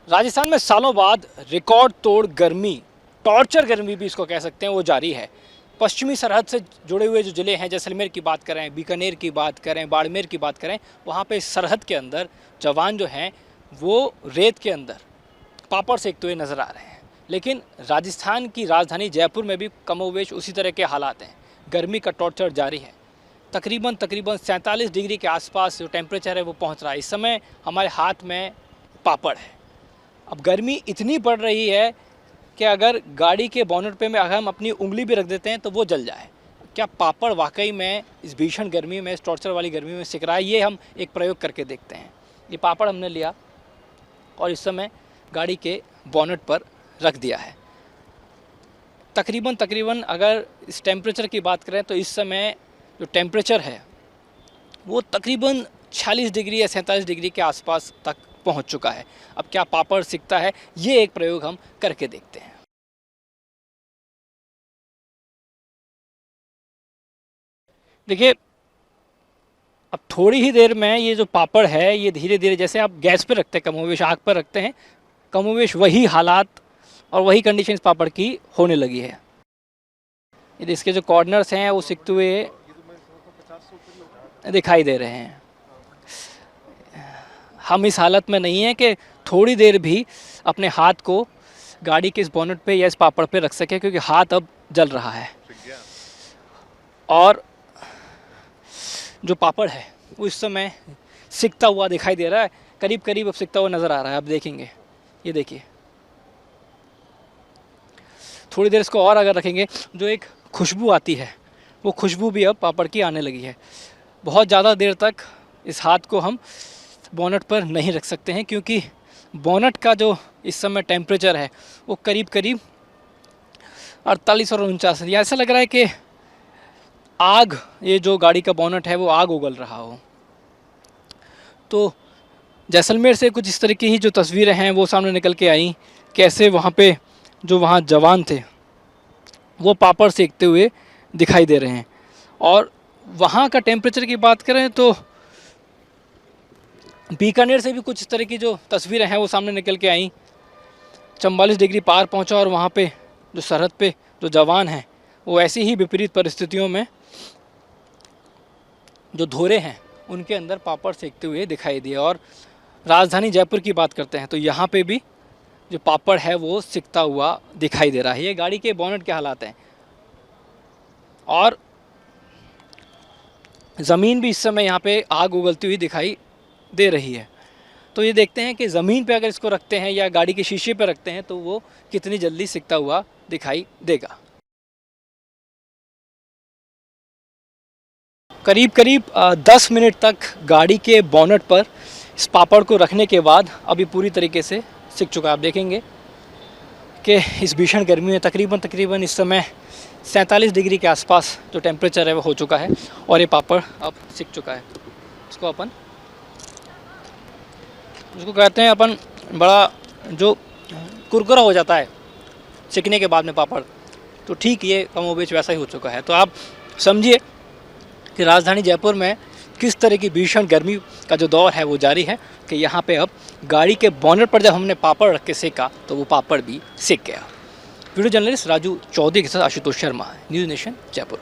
राजस्थान में सालों बाद रिकॉर्ड तोड़ गर्मी, टॉर्चर गर्मी भी इसको कह सकते हैं, वो जारी है। पश्चिमी सरहद से जुड़े हुए जो ज़िले हैं, जैसलमेर की बात करें, बीकानेर की बात करें, बाड़मेर की बात करें, वहाँ पे सरहद के अंदर जवान जो हैं वो रेत के अंदर पापड़ सेकते हुए नज़र आ रहे हैं। लेकिन राजस्थान की राजधानी जयपुर में भी कमोवेश उसी तरह के हालात हैं। गर्मी का टॉर्चर जारी है। तकरीबन 47 डिग्री के आसपास जो टेम्परेचर है वो पहुँच रहा है। इस समय हमारे हाथ में पापड़ है। अब गर्मी इतनी बढ़ रही है कि अगर गाड़ी के बोनट पे में अगर हम अपनी उंगली भी रख देते हैं तो वो जल जाए। क्या पापड़ वाकई में इस भीषण गर्मी में, इस टॉर्चर वाली गर्मी में सिक रहा है? ये हम एक प्रयोग करके देखते हैं। ये पापड़ हमने लिया और इस समय गाड़ी के बोनट पर रख दिया है। तकरीबन अगर इस टेम्परेचर की बात करें तो इस समय जो टेम्परेचर है वो तकरीबन 46 डिग्री या 47 डिग्री के आसपास तक पहुंच चुका है। अब क्या पापड़ सिकता है, ये एक प्रयोग हम करके देखते हैं। देखिए, अब थोड़ी ही देर में ये जो पापड़ है ये धीरे धीरे, जैसे आप गैस पे रखते हैं, कमोवेश आग पर रखते हैं, कमोवेश वही हालात और वही कंडीशन इस पापड़ की होने लगी है। ये इसके जो कॉर्नर्स हैं वो सिकते हुए दिखाई दे रहे हैं। हम इस हालत में नहीं हैं कि थोड़ी देर भी अपने हाथ को गाड़ी के इस बोनट पे या इस पापड़ पे रख सके, क्योंकि हाथ अब जल रहा है और जो पापड़ है वो इस समय सिकता हुआ दिखाई दे रहा है। करीब करीब अब सिकता हुआ नज़र आ रहा है। आप देखेंगे, ये देखिए, थोड़ी देर इसको और अगर रखेंगे, जो एक खुशबू आती है वो खुशबू भी अब पापड़ की आने लगी है। बहुत ज़्यादा देर तक इस हाथ को हम बोनट पर नहीं रख सकते हैं, क्योंकि बोनट का जो इस समय टेम्परेचर है वो करीब करीब 48 और 49 है। ऐसा लग रहा है कि आग, ये जो गाड़ी का बोनट है वो आग उगल रहा हो। तो जैसलमेर से कुछ इस तरह की ही जो तस्वीरें हैं वो सामने निकल के आई। कैसे वहाँ पे जो वहाँ जवान थे वो पापड़ सेकते हुए दिखाई दे रहे हैं। और वहाँ का टेम्परेचर की बात करें तो बीकानेर से भी कुछ इस तरह की जो तस्वीरें हैं वो सामने निकल के आई। 44 डिग्री पार पहुंचा और वहाँ पे जो सरहद पे जो जवान हैं वो ऐसी ही विपरीत परिस्थितियों में जो धोरे हैं उनके अंदर पापड़ सेकते हुए दिखाई दिए। और राजधानी जयपुर की बात करते हैं तो यहाँ पे भी जो पापड़ है वो सिकता हुआ दिखाई दे रहा है। ये गाड़ी के बोनट के हालात हैं और ज़मीन भी इस समय यहाँ पे आग उगलती हुई दिखाई दे रही है। तो ये देखते हैं कि ज़मीन पे अगर इसको रखते हैं या गाड़ी के शीशे पे रखते हैं तो वो कितनी जल्दी सिकता हुआ दिखाई देगा। करीब करीब 10 मिनट तक गाड़ी के बोनट पर इस पापड़ को रखने के बाद अभी पूरी तरीके से सिक चुका है। आप देखेंगे कि इस भीषण गर्मी में तकरीबन इस समय 47 डिग्री के आसपास जो टेम्परेचर है वो हो चुका है और ये पापड़ अब सिक चुका है। इसको कहते हैं अपन, बड़ा जो कुरकुरा हो जाता है सिकने के बाद में पापड़, तो ठीक ये कमोबेश वैसा ही हो चुका है। तो आप समझिए कि राजधानी जयपुर में किस तरह की भीषण गर्मी का जो दौर है वो जारी है कि यहाँ पे अब गाड़ी के बोनट पर जब हमने पापड़ रख के सेका तो वो पापड़ भी सिक गया। वीडियो जर्नलिस्ट राजू चौधरी के साथ आशुतोष शर्मा, न्यूज़ नेशन जयपुर।